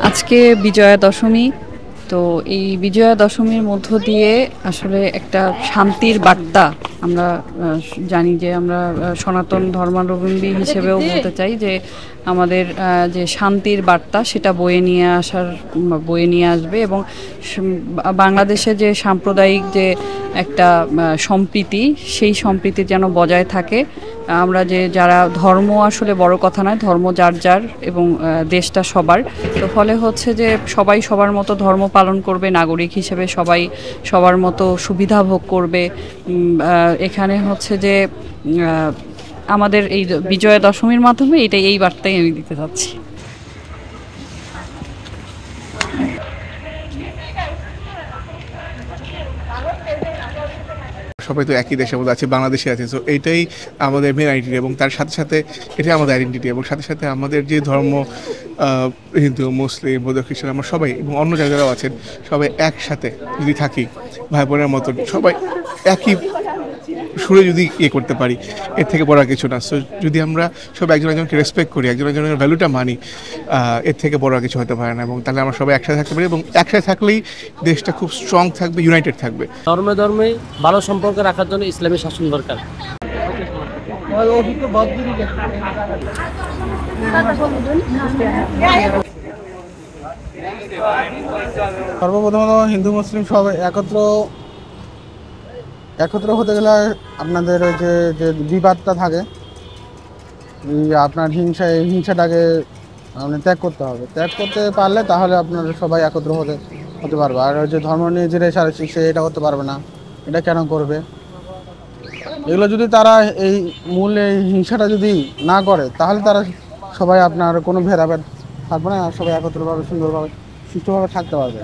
আজকে বিজয়া দশমী। তো এই বিজয়া দশমীর মধ্য দিয়ে আসলে একটা শান্তির বার্তা আমরা জানি যে আমরা সনাতন ধর্মাবলম্বী হিসেবেও বলতে চাই যে আমাদের যে শান্তির বার্তা সেটা বয়ে নিয়ে আসবে এবং বাংলাদেশে যে সাম্প্রদায়িক যে একটা সম্প্রীতি, সেই সম্প্রীতি যেন বজায় থাকে। আমরা যে যারা ধর্ম আসলে বড় কথা নয়, ধর্ম যার যার এবং দেশটা সবার। তো ফলে হচ্ছে যে সবাই সবার মতো ধর্ম পালন করবে, নাগরিক হিসেবে সবাই সবার মতো সুবিধা ভোগ করবে। এখানে হচ্ছে যে আমাদের এই বিজয়া দশমীর মাধ্যমে এই বার্তাই আমি দিতে চাচ্ছি। সবাই তো একই দেশের মধ্যে আছে, বাংলাদেশে আছে, সো এইটাই আমাদের মেন আইডেন্টিটি এবং তার সাথে সাথে এটাই আমাদের আইডেন্টিটি এবং সাথে সাথে আমাদের যে ধর্ম, হিন্দু, মুসলিম, বৌদ্ধ, খ্রিস্টান, আমরা সবাই এবং অন্য জায়গায়ও আছেন, সবাই একসাথে যদি থাকি ভাই বোনের মতন, সবাই একই সুরে যদি করতে পারি, এর থেকে বড় কিছু না। সো যদি আমরা সবাই একজন একজনকে রেসপেক্ট করি, একজন একজনের ভ্যালুটা মানি, এর থেকে বড় কিছু হতে পারে না। এবং তাহলে আমরা সবাই একসাথে থাকতে পারি এবং একসাথে থাকলেই দেশটা খুব স্ট্রং থাকবে, ইউনাইটেড থাকবে। ধর্মে ধর্মে ভালো সম্পর্ক রাখার জন্য ইসলামী শাসন দরকার। সর্বপ্রথমত হিন্দু মুসলিম সব একত্র হতে গেলে আপনাদের ওই যে বিবাদটা থাকে, আপনার হিংসাটাকে আপনি ত্যাগ করতে হবে। ত্যাগ করতে পারলে তাহলে আপনারা সবাই একত্র হতে পারবে। আর ওই যে ধর্ম নিয়ে যে রেষারেষি, সে এটা করতে পারবে না, এটা কেন করবে। এগুলো যদি তারা এই হিংসাটা যদি না করে, তাহলে তারা সবাই আপনার কোনো ভেদাভেদ থাকবে না, আর সবাই একত্রভাবে সুন্দরভাবে সুষ্ঠুভাবে থাকতে পারবে।